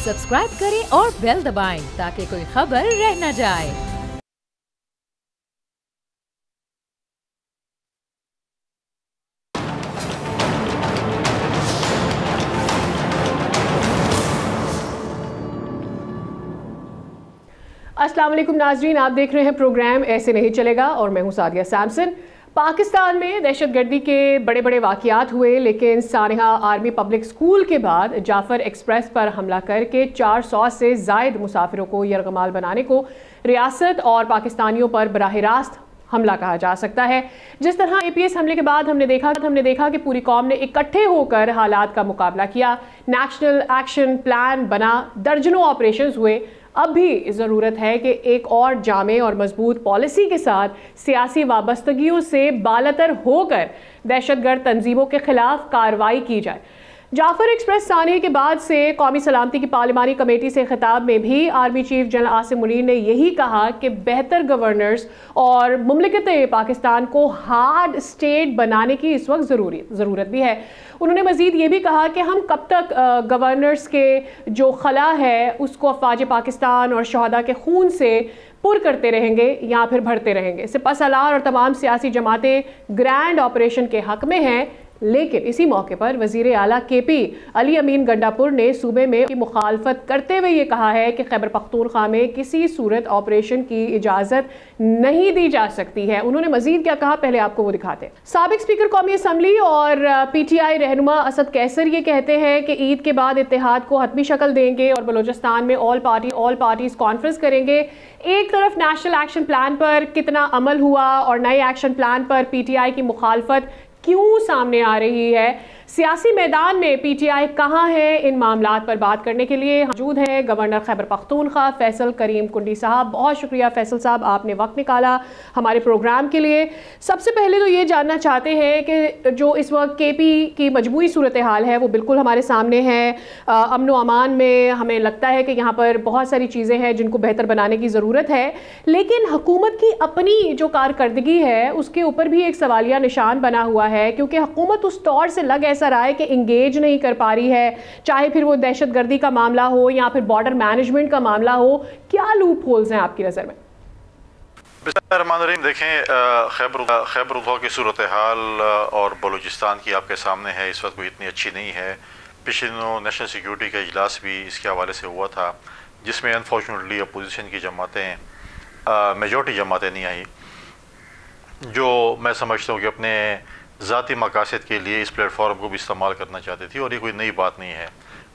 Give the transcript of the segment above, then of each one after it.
Subscribe करें और bell दबाएं ताकि कोई खबर रह न जाए। अस्सलाम वालेकुम नाजरीन, आप देख रहे हैं प्रोग्राम ऐसे नहीं चलेगा और मैं हूं सादिया सैमसन। पाकिस्तान में दहशतगर्दी के बड़े बड़े वाक़यात हुए, लेकिन सानिहा आर्मी पब्लिक स्कूल के बाद जाफ़र एक्सप्रेस पर हमला करके 400 से ज़ायद मुसाफिरों को यरगमाल बनाने को रियासत और पाकिस्तानियों पर बराह रास्त हमला कहा जा सकता है। जिस तरह APS हमले के बाद हमने देखा कि पूरी कौम ने इकट्ठे होकर हालात का मुकाबला किया, नेशनल एक्शन प्लान बना, दर्जनों ऑपरेशंस हुए। अब भी ज़रूरत है कि एक और जामे और मजबूत पॉलिसी के साथ सियासी वाबस्तगियों से बालतर होकर दहशतगर्द तंजीमों के खिलाफ कार्रवाई की जाए। जाफ़र एक्सप्रेस साने के बाद से कौमी सलामती की पार्लिमानी कमेटी से खिताब में भी army chief general Asim Munir ने यही कहा कि बेहतर गवर्नर्स और मुमलिकत पाकिस्तान को हार्ड स्टेट बनाने की इस वक्त ज़रूरत भी है। उन्होंने मज़ीद ये भी कहा कि हम कब तक गवर्नर्स के जो खला है उसको अफवाज पाकिस्तान और शहदा के खून से पुर करते रहेंगे या फिर भरते रहेंगे। सिपा सलार और तमाम सियासी जमातें ग्रैंड ऑपरेशन के हक में हैं, लेकिन इसी मौके पर वज़ीर आला KP अली अमीन गंडापुर ने सूबे में मुखालफत करते हुए ये कहा है कि खैबर पख्तूनख्वा में किसी सूरत ऑपरेशन की इजाज़त नहीं दी जा सकती है। उन्होंने मजीद क्या कहा, पहले आपको वो दिखाते हैं। साबिक स्पीकर कौमी असम्बली और PTI रहनुमा असद कैसर ये कहते हैं कि ईद के बाद इत्तेहाद को हतमी शक्ल देंगे और बलोचिस्तान में ऑल पार्टीज कॉन्फ्रेंस करेंगे। एक तरफ नेशनल एक्शन प्लान पर कितना अमल हुआ और नए एक्शन प्लान पर PTI की मुखालफत क्यों सामने आ रही है, सियासी मैदान में PTI कहाँ है, इन मामलात पर बात करने के लिए मौजूद हैं गवर्नर खैबर पख्तूनख्वा फैसल करीम कुंडी साहब। बहुत शुक्रिया फैसल साहब, आपने वक्त निकाला हमारे प्रोग्राम के लिए। सबसे पहले तो ये जानना चाहते हैं कि जो इस वक्त KP की मजमूई सूरत हाल है वो बिल्कुल हमारे सामने है। अमन व अमान में हमें लगता है कि यहाँ पर बहुत सारी चीज़ें हैं जिनको बेहतर बनाने की ज़रूरत है, लेकिन हुकूमत की अपनी जो कारकर्दगी है उसके ऊपर भी एक सवालिया निशान बना हुआ है, क्योंकि हुकूमत उस तौर से लग ऐसा रहा है कि इंगेज नहीं कर पा रही है, चाहे फिर वो दहशतगर्दी का मामला हो या फिर बॉर्डर मैनेजमेंट का मामला हो। क्या लूप होल्स हैं आपकी नज़र में? देखें, खैबर की सूरत हाल और बलूचिस्तान की आपके सामने है, इस वक्त कोई इतनी अच्छी नहीं है। पिछले दिनों नेशनल सिक्योरिटी का इजलास भी इसके हवाले से हुआ था, जिसमें अनफॉर्चुनेटली अपोजिशन की जमातें मेजॉरिटी जमातें नहीं आई, जो मैं समझता हूँ कि अपने ज़ाती मकासद के लिए इस प्लेटफॉर्म को भी इस्तेमाल करना चाहती थी। और ये कोई नई बात नहीं है।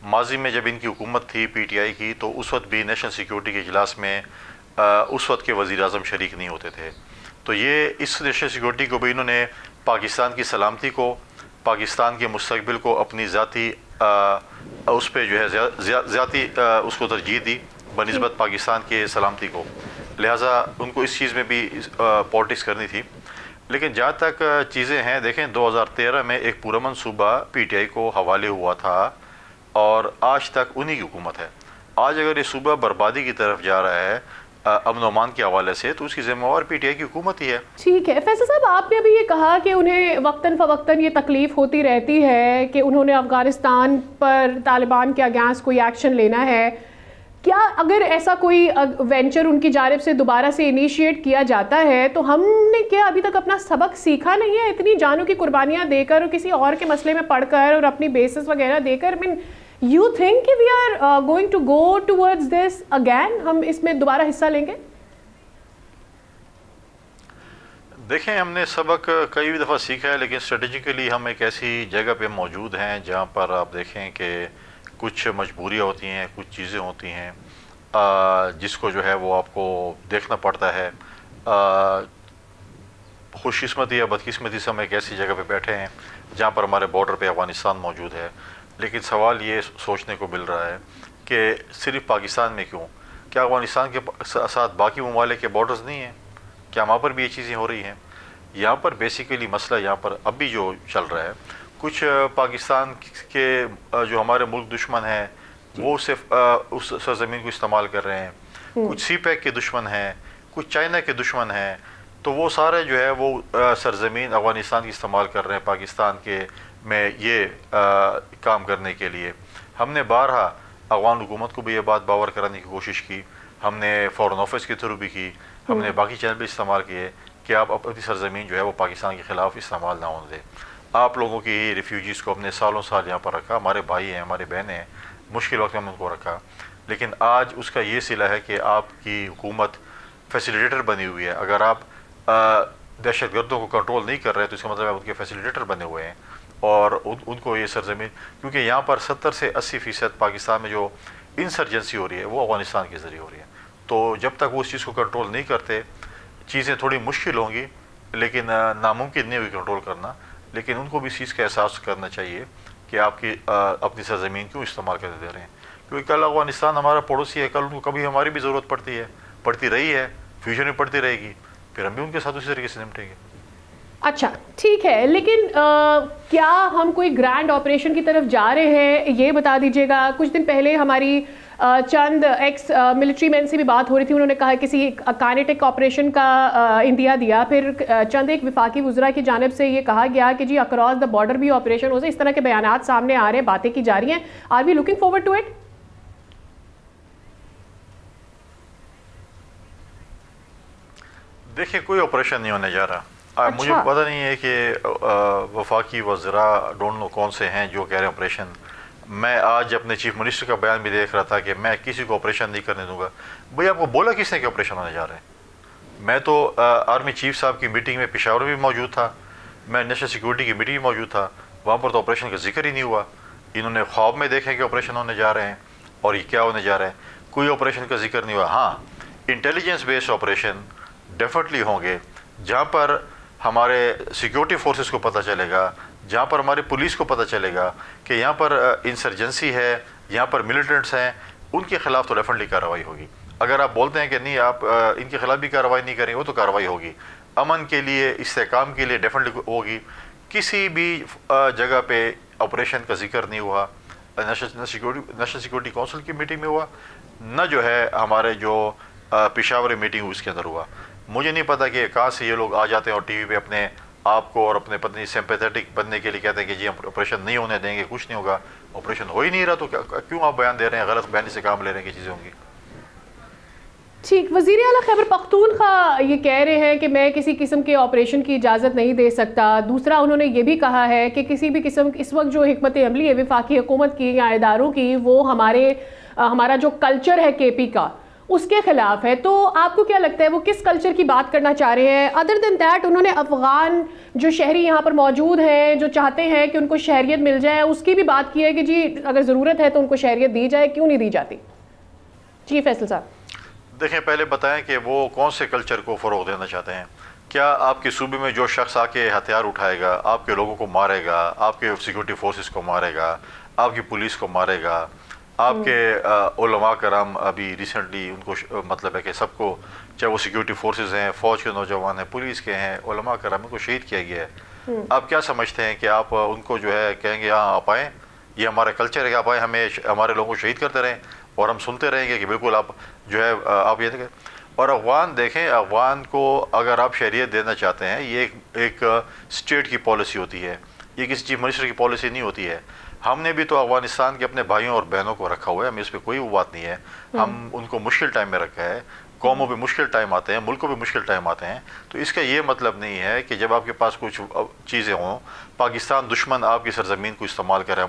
माजी में जब इनकी हुकूमत थी PTI की, तो उस वक्त भी नेशनल सिक्योरिटी के इजलास में उस वक्त के वज़ीर आज़म शरीक नहीं होते थे। तो ये इस नेशनल सिक्योरिटी को भी इन्होंने पाकिस्तान की सलामती को, पाकिस्तान के मुस्तक़बिल को अपनी ज़ाती उस पर जो है ज़ाती उसको तरजीह दी बनिस्बत पाकिस्तान के सलामती को। लिहाजा उनको इस चीज़ में भी पॉलिटिक्स करनी थी। लेकिन जहाँ तक चीज़ें हैं, देखें 2013 में एक पूरा मनसूबा PTI को हवाले हुआ था और आज तक उन्हीं की हुकूमत है। आज अगर ये सूबा बर्बादी की तरफ जा रहा है अमन अमान के हवाले से, तो उसकी जिम्मेवार PTI की हुकूमत ही है। ठीक है फैसल साहब, आपने अभी ये कहा कि उन्हें वक्तन फ़वक्तन ये तकलीफ़ होती रहती है कि उन्होंने अफ़गानिस्तान पर तालिबान के अगेंस्ट कोई एक्शन लेना है। क्या अगर ऐसा कोई वेंचर उनकी जानिब से दोबारा से इनिशिएट किया जाता है तो हमने क्या अभी तक अपना सबक सीखा नहीं है? इतनी जानों की कुर्बानियाँ देकर और किसी और के मसले में पढ़कर और अपनी बेसिस वगैरह देकर, you think we are going to go towards this again? हम इसमें दोबारा हिस्सा लेंगे? देखें, हमने सबक कई दफ़ा सीखा है, लेकिन स्ट्रेटेजिकली हम एक ऐसी जगह पे मौजूद हैं जहाँ पर आप देखें कि कुछ मजबूरियाँ होती हैं, कुछ चीज़ें होती हैं जिसको जो है वो आपको देखना पड़ता है। खुशकिस्मती या बदकिस्मती से हम एक ऐसी जगह पे बैठे हैं जहाँ पर हमारे बॉर्डर पे अफ़गानिस्तान मौजूद है। लेकिन सवाल ये सोचने को मिल रहा है कि सिर्फ पाकिस्तान में क्यों, क्या अफ़गानिस्तान के साथ बाकी ममालिक के बॉर्डर्स नहीं हैं? क्या वहाँ पर भी ये चीज़ें हो रही हैं? यहाँ पर बेसिकली मसला यहाँ पर अभी जो चल रहा है, कुछ पाकिस्तान के जो हमारे मुल्क दुश्मन हैं वो सिर्फ उस सरजमीन को इस्तेमाल कर रहे हैं, कुछ CPEC के दुश्मन हैं, कुछ चाइना के दुश्मन हैं, तो वो सारे जो है वो सरजमीन अफ़गानिस्तान की इस्तेमाल कर रहे हैं पाकिस्तान के में ये काम करने के लिए। हमने बारहा अफगान हुकूमत को भी ये बात बावर कराने की कोशिश की, हमने फ़ॉरेन ऑफिस के थ्रू भी की, हमने बाकी चैनल भी इस्तेमाल किए कि आप अपनी सरजमीन जो है वो पाकिस्तान के ख़िलाफ़ इस्तेमाल ना होने दें। आप लोगों की रिफ्यूजीज़ को अपने सालों साल यहाँ पर रखा, हमारे भाई हैं, हमारे बहनें हैं, मुश्किल वक्त में उनको रखा, लेकिन आज उसका ये सिला है कि आपकी हुकूमत फैसिलिटेटर बनी हुई है। अगर आप दहशत गर्दों को कंट्रोल नहीं कर रहे तो इसका मतलब है उनके फैसिलिटेटर बने हुए हैं और उनको ये सरजमीन, क्योंकि यहाँ पर 70 से 80% पाकिस्तान में जो इंसर्जेंसी हो रही है वो अफगानिस्तान के ज़रिए हो रही है। तो जब तक वो उस चीज़ को कंट्रोल नहीं करते चीज़ें थोड़ी मुश्किल होंगी, लेकिन नामुमकिन नहीं हुई कंट्रोल करना। लेकिन उनको भी इस चीज़ का एहसास करना चाहिए कि आपकी अपनी सरजमीन क्यों इस्तेमाल कर दे रहे हैं, क्योंकि कल अफगानिस्तान हमारा पड़ोसी है, कल उनको कभी हमारी भी ज़रूरत पड़ती है, पड़ती रही है, फ्यूचर में पड़ती रहेगी, फिर हम भी उनके साथ उसी तरीके से निपटेंगे। अच्छा ठीक है, लेकिन क्या हम कोई ग्रैंड ऑपरेशन की तरफ जा रहे हैं, ये बता दीजिएगा। कुछ दिन पहले हमारी चंद एक्स मिलिट्री मैन से भी बात हो रही थी, उन्होंने कहा किसी काइनेटिक ऑपरेशन का इंदिया दिया। फिर चंद एक विफाकी वज़रा की जानिब से ये कहा गया कि जी अक्रॉस द बॉर्डर भी ऑपरेशन हो जाए। इस तरह के बयानात सामने आ रहे हैं, बातें की जा रही हैं। Are we looking forward to it? देखिए, कोई ऑपरेशन नहीं होने जा रहा। अच्छा। मुझे पता नहीं है कि वफाकी वज़रा डोंट नो कौन से हैं जो कह रहे हैं ऑपरेशन। मैं आज अपने चीफ मिनिस्टर का बयान भी देख रहा था कि मैं किसी को ऑपरेशन नहीं करने दूंगा। भाई आपको बोला किसने कि ऑपरेशन होने जा रहे हैं? मैं तो आर्मी चीफ साहब की मीटिंग में पेशावर में भी मौजूद था, मैं नेशनल सिक्योरिटी की मीटिंग में मौजूद था, वहाँ पर तो ऑपरेशन का जिक्र ही नहीं हुआ। इन्होंने ख्वाब में देखे कि ऑपरेशन होने जा रहे हैं और ये क्या होने जा रहा है, कोई ऑपरेशन का जिक्र नहीं हुआ। हाँ, इंटेलिजेंस बेस्ड ऑपरेशन डेफिनेटली होंगे, जहाँ पर हमारे सिक्योरिटी फोर्सेस को पता चलेगा, जहाँ पर हमारे पुलिस को पता चलेगा कि यहाँ पर इंसर्जेंसी है, यहाँ पर मिलिटेंट्स हैं, उनके ख़िलाफ़ तो डेफिनेटली कार्रवाई होगी। अगर आप बोलते हैं कि नहीं आप इनके ख़िलाफ़ भी कार्रवाई नहीं करेंगे, वो तो कार्रवाई होगी। अमन के लिए, इस्तेकाम के लिए डेफिनेटली होगी। किसी भी जगह पे ऑपरेशन का जिक्र नहीं हुआ, नेशनल सिक्योरिटी काउंसिल की मीटिंग में हुआ, न जो है हमारे जो पेशावर मीटिंग हुई उसके अंदर हुआ। मुझे नहीं पता कि कहाँ से ये लोग आ जाते हैं और टीवी पे अपने आपको और अपने पत्नी सिंपैथेटिक बनने के लिए कहते हैं कि जी हम ऑपरेशन नहीं होने देंगे, कुछ नहीं होगा। ऑपरेशन हो ही नहीं रहा तो क्यों आप बयान दे रहे हैं, गलत बयानी से काम ले रहे हैं कि चीज़ें होंगी। ठीक, वज़ीर आला खैबर पख्तूनख्वा ये कह रहे हैं कि मैं किसी किस्म के ऑपरेशन की इजाज़त नहीं दे सकता। दूसरा उन्होंने ये भी कहा है कि किसी भी किस्म इस वक्त जो हिकमत अमली है वफाकी हुकूमत की या इदारों की, वो हमारा जो कल्चर है केपी का उसके खिलाफ है। तो आपको क्या लगता है वो किस कल्चर की बात करना चाह रहे हैं? अदर देन दैट उन्होंने अफ़गान जो शहरी यहाँ पर मौजूद हैं, जो चाहते हैं कि उनको शहरियत मिल जाए, उसकी भी बात की है कि जी अगर ज़रूरत है तो उनको शहरियत दी जाए, क्यों नहीं दी जाती? जी फैसल साहब, देखें, पहले बताएं कि वो कौन से कल्चर को फ़रोग़ देना चाहते हैं। क्या आपके सूबे में जो शख्स आके हथियार उठाएगा, आपके लोगों को मारेगा, आपके सिक्योरिटी फोर्सेस को मारेगा, आपकी पुलिस को मारेगा, आपके उलमा कराम अभी रिसेंटली उनको मतलब है कि सबको, चाहे वो सिक्योरिटी फोर्सेस हैं, फ़ौज के नौजवान हैं, पुलिस के हैं, उलमा कराम को शहीद किया गया है। आप क्या समझते हैं कि आप उनको जो है कहेंगे हाँ आप आएँ, ये हमारा कल्चर है कि आप आएँ, हमें हमारे लोगों को शहीद करते रहें और हम सुनते रहेंगे कि बिल्कुल आप जो है आप ये देखें। और अफ़गान देखें, अफ़गान को अगर आप शहरियत देना चाहते हैं, ये एक स्टेट की पॉलिसी होती है, ये किसी चीफ मिनिस्टर की पॉलिसी नहीं होती है। हमने भी तो अफ़गानिस्तान के अपने भाइयों और बहनों को रखा हुआ है, हमें इस पर कोई वो बात नहीं है। हम उनको मुश्किल टाइम में रखा है, कौमों पे मुश्किल टाइम आते हैं, मुल्कों पे मुश्किल टाइम आते हैं। तो इसका ये मतलब नहीं है कि जब आपके पास कुछ चीज़ें हों, पाकिस्तान दुश्मन आपकी सरजमीन को इस्तेमाल करें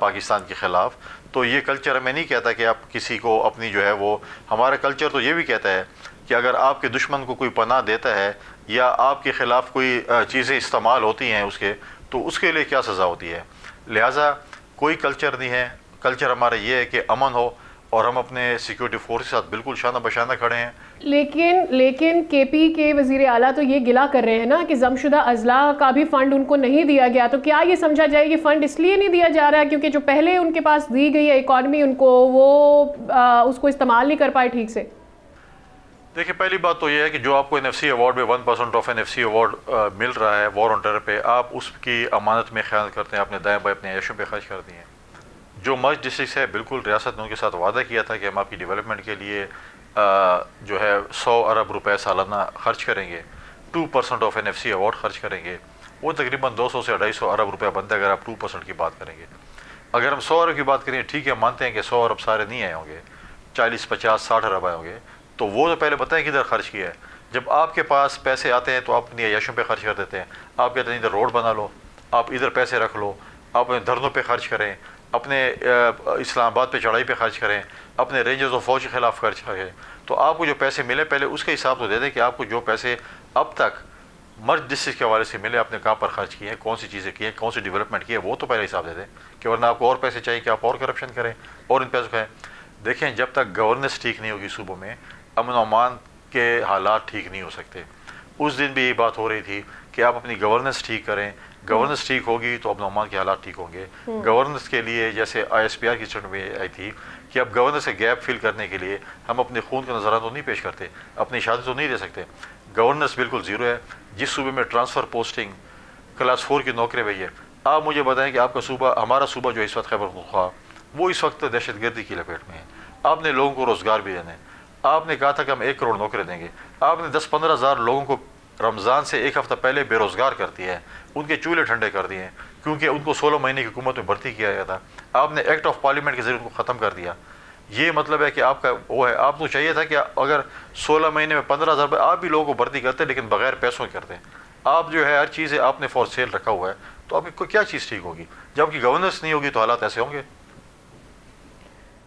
पाकिस्तान के ख़िलाफ़, तो ये कल्चर हमें नहीं कहता कि आप किसी को अपनी जो है वो, हमारा कल्चर तो ये भी कहता है कि अगर आपके दुश्मन को कोई पनाह देता है या आपके ख़िलाफ़ कोई चीज़ें इस्तेमाल होती हैं उसके, तो उसके लिए क्या सज़ा होती है। लिहाजा कोई कल्चर नहीं है, कल्चर हमारा ये है कि अमन हो और हम अपने सिक्योरिटी फोर्स के साथ बिल्कुल शाना बशाना खड़े हैं। लेकिन केपी के वज़ीर आला तो ये गिला कर रहे हैं ना कि ज़मशुदा अजला का भी फ़ंड उनको नहीं दिया गया। तो क्या ये समझा जाए ये फ़ंड इसलिए नहीं दिया जा रहा है क्योंकि जो पहले उनके पास दी गई है इकॉनमी उनको, वो उसको इस्तेमाल नहीं कर पाए ठीक से? देखिए, पहली बात तो ये है कि जो आपको NFC अवार्ड में 1% ऑफ NFC अवार्ड मिल रहा है वॉर ऑन टेरर पे, आप उसकी अमानत में ख्याल करते हैं, अपने दाएँ बाएँ अपने ऐशों पे खर्च करती हैं। जो मर्ज डिस्ट्रिक्ट है, बिल्कुल रियासत ने उनके साथ वादा किया था कि हम आपकी डेवलपमेंट के लिए जो है 100 अरब रुपए सालाना खर्च करेंगे, 2% ऑफ NFC अवार्ड खर्च करेंगे। वो तकरीबन 200 से 250 अरब रुपये बनता है अगर आप 2% की बात करेंगे। अगर हम 100 अरब की बात करें, ठीक है मानते हैं कि 100 अरब सारे नहीं आए होंगे, 40, 50, 60 अरब आए होंगे, तो वो तो पहले बताएं किधर खर्च किया है। जब आपके पास पैसे आते हैं तो आप अपनी अय्याशों पे खर्च कर देते हैं। आप कहते हैं इधर रोड बना लो, आप इधर पैसे रख लो, आप अपने धरनों पे खर्च करें, अपने इस्लामाबाद पे चढ़ाई पे खर्च करें, अपने रेंजर्स ऑफ फौज के ख़िलाफ़ खर्च करें। तो आपको जो पैसे मिले पहले उसका हिसाब तो दे दें कि आपको जो पैसे अब तक मर्ज डिस्ट्रिक्ट के हवाले से मिले, आपने कहाँ पर खर्च किए हैं, कौन सी चीज़ें की हैं, कौन सी डेवलपमेंट की है, वो तो पहले हिसाब दे दें कि वरना आपको और पैसे चाहिए कि आप और करप्शन करें और इन पैसों का। देखें, जब तक गवर्नेंस ठीक नहीं होगी सूबों में, अमन और अमान के हालात ठीक नहीं हो सकते। उस दिन भी यही बात हो रही थी कि आप अपनी गवर्नेंस ठीक करें, गवर्नेंस ठीक होगी तो अमन अमान के हालात ठीक होंगे। गवर्नेंस के लिए जैसे ISPR की स्टडी में आई थी कि अब गवर्नेंस से गैप फिल करने के लिए हम अपने खून का नजराना तो नहीं पेश करते, अपनी शादी तो नहीं दे सकते। गवर्नेंस बिल्कुल ज़ीरो है। जिस सूबे में ट्रांसफ़र पोस्टिंग क्लास 4 की नौकरी भई है, आप मुझे बताएं कि आपका सूबा, हमारा सूबा जो इस वक्त खैबर पख्तूनख्वा, वो इस वक्त दहशतगर्दी की लपेट में है। आपने लोगों को रोज़गार भी देना है, आपने कहा था कि हम 1 करोड़ नौकरी देंगे, आपने 10-15 हज़ार लोगों को रमज़ान से 1 हफ़्ता पहले बेरोज़गार कर दिया है, उनके चूल्हे ठंडे कर दिए हैं क्योंकि उनको 16 महीने की हुकूमत में भर्ती किया गया था। आपने एक्ट ऑफ पार्लियामेंट के ज़रिए उनको ख़त्म कर दिया। ये मतलब है कि आपका वो है, आपको चाहिए था कि अगर 16 महीने में 15,000 रुपये आप भी लोगों को भर्ती करते लेकिन बगैर पैसों के करते। आप जो है हर चीज़ है आपने फॉर सेल रखा हुआ है, तो आपकी क्या चीज़ ठीक होगी? जब आपकी गवर्नेंस नहीं होगी तो हालात ऐसे होंगे।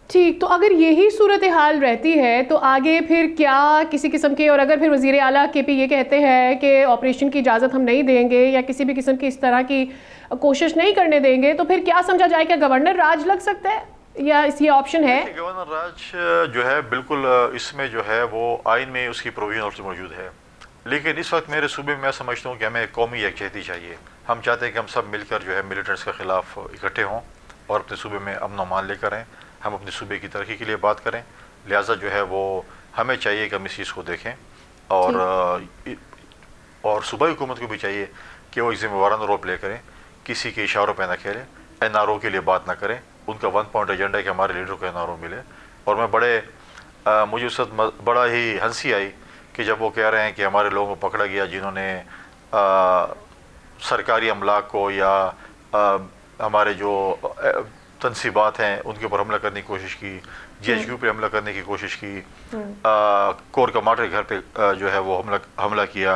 ठीक, तो अगर यही सूरत हाल रहती है तो आगे फिर क्या किसी किस्म के, और अगर फिर वज़ीर आला KP ये कहते हैं कि ऑपरेशन की इजाज़त हम नहीं देंगे या किसी भी किस्म की इस तरह की कोशिश नहीं करने देंगे, तो फिर क्या समझा जाए? क्या गवर्नर राज लग सकता है या ये ऑप्शन है? गवर्नर राज जो है बिल्कुल इसमें जो है वो आइन में उसकी प्रोविजन मौजूद है, लेकिन इस वक्त मेरे सूबे में मैं समझता हूँ कि हमें कौमी यकजहती चाहिए। हम चाहते हैं कि हम सब मिलकर जो है मिलिटेंट्स के ख़िलाफ़ इकट्ठे हों और अपने सूबे में अमन और अमान लेकर आएँ, हम अपने सूबे की तरक्की के लिए बात करें। लिहाजा जो है वो हमें चाहिए कि हम इस चीज़ को देखें और सूबाई हुकूमत को भी चाहिए कि वो एक ज़िम्मेवाराना रोल प्ले करें, किसी के इशारों पर ना खेलें, NRO के लिए बात ना करें। उनका 1 पॉइंट एजेंडा है कि हमारे लीडर को NRO मिले। और मैं मुझे उस वक्त बड़ा ही हंसी आई कि जब वो कह रहे हैं कि हमारे लोगों को पकड़ा गया जिन्होंने सरकारी अमलाक को या हमारे जो तनसीबात हैं उनके ऊपर हमला करने की कोशिश की, GHQ पे हमला करने की कोशिश की, कोर कमांडर के घर पे जो है वो हमला किया,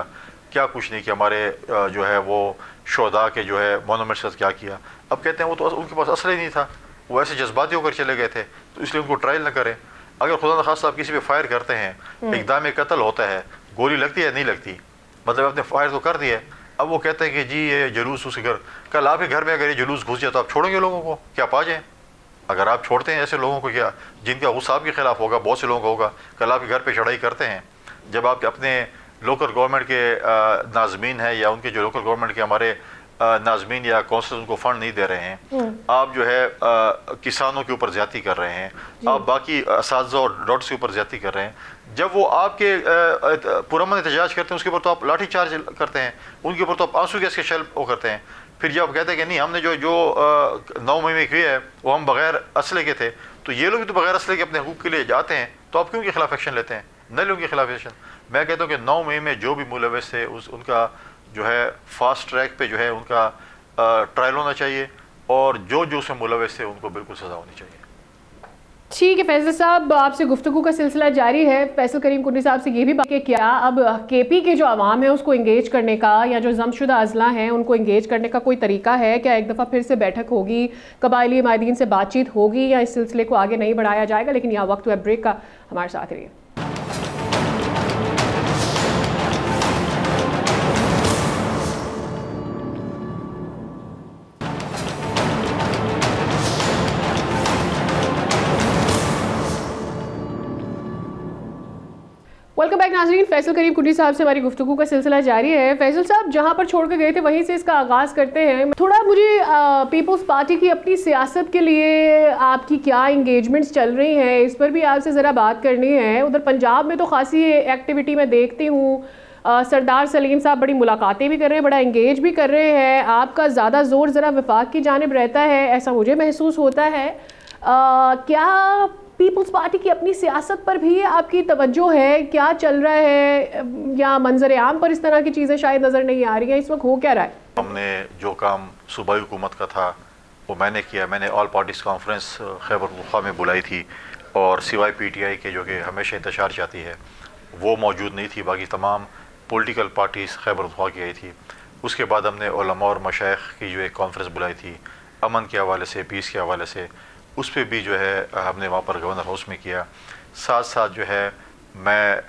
क्या कुछ नहीं किया। हमारे जो है वो शोहदा के जो है मोनूमेंट्स के साथ क्या किया। अब कहते हैं वो तो उनके पास असला ही नहीं था, वो ऐसे जज्बाती होकर चले गए थे, तो इसलिए उनको ट्रायल ना करें। अगर खुदा न खास्ता आप किसी पे फायर करते हैं, इक़दाम कत्ल होता है, गोली लगती है नहीं लगती, मतलब आपने फायर तो कर दिया है। अब वो कहते हैं कि जी ये जुलूस उसके घर, कल आपके घर में अगर ये जुलूस घुस जाए तो आप छोड़ेंगे लोगों को? क्या पा जाएँ? अगर आप छोड़ते हैं ऐसे लोगों को, क्या जिनका गुस्सा आपके खिलाफ होगा, बहुत से लोगों का होगा, कल आपके घर पे चढ़ाई करते हैं। जब आप अपने लोकल गवर्नमेंट के नाज़मीन हैं या उनके जो लोकल गवर्नमेंट के हमारे नाज़मीन या कौंसिल उनको फ़ंड नहीं दे रहे हैं, आप जो है किसानों के ऊपर ज़्यादती कर रहे हैं, आप बाकी असातिज़ा और डॉक्टर्स के ऊपर ज़्यादती कर रहे हैं। जब वो आपके पुरअमन एहतजाज करते हैं उसके ऊपर तो आप लाठी चार्ज करते हैं, उनके ऊपर तो आप आंसू गैस के शेल वो करते हैं। फिर जब कहते हैं कि नहीं हमने जो 9 मई में किया है वो हम बग़ैर असले के थे, तो ये लोग भी तो बग़ैर असले के अपने हकूक़ के लिए जाते हैं, तो आप क्यों उनके खिलाफ एक्शन लेते हैं? न लोगों के खिलाफ एक्शन। मैं कहता हूँ कि 9 मई में जो भी मुलविस थे उनका जो है फास्ट ट्रैक पे जो है उनका ट्रायल होना चाहिए और जो उसमें मुलविस थे उनको बिल्कुल सज़ा होनी चाहिए। ठीक है फैसल साहब, आपसे गुफ्तगू का सिलसिला जारी है। फैसल करीम कुर्नी साहब से ये भी बात कि क्या अब KP के जो आवाम है उसको इंगेज करने का या जो जमशुदा अजला हैं उनको इंगेज करने का कोई तरीका है? क्या एक दफ़ा फिर से बैठक होगी, कबायली माहिदीन से बातचीत होगी या इस सिलसिले को आगे नहीं बढ़ाया जाएगा? लेकिन यहाँ वक्त हुआ ब्रेक का, हमारे साथ रहिए। वेलकम बैक नाज़रीन, फैसल करीम कुर्नी साहब से हमारी गुफ्तगू का सिलसिला जारी है। फैसल साहब, जहां पर छोड़ कर गए थे वहीं से इसका आगाज़ करते हैं। थोड़ा मुझे पीपल्स पार्टी की अपनी सियासत के लिए आपकी क्या इंगेजमेंट्स चल रही हैं, इस पर भी आपसे ज़रा बात करनी है। उधर पंजाब में तो खासी एक्टिविटी मैं देखती हूँ, सरदार सलीम साहब बड़ी मुलाकातें भी कर रहे हैं, बड़ा इंगेज भी कर रहे हैं। आपका ज़्यादा जोर ज़रा वफाक की जानिब रहता है, ऐसा मुझे महसूस होता है। क्या पीपल्स पार्टी की अपनी सियासत पर भी आपकी तवज्जो है? क्या चल रहा है या मंजर आम पर इस तरह की चीज़ें शायद नज़र नहीं आ रही हैं? इस वक्त हो क्या रहा है? हमने जो काम सूबाई हुकूमत का था वो मैंने किया। मैंने all parties conference Khyber Pakhtunkhwa में बुलाई थी और सिवाय PTI के जो कि हमेशा इंतशार चाहती है वो मौजूद नहीं थी, बाकी तमाम पॉलिटिकल पार्टीज़ खैबर पख्तूनख्वा की आई थी। उसके बाद हमने उलमा और मशाइख की जो एक कॉन्फ्रेंस बुलाई थी अमन के हवाले से, पीस के हवाले से, उस पर भी जो है हमने वहाँ पर गवर्नर हाउस में किया। साथ साथ जो है मैं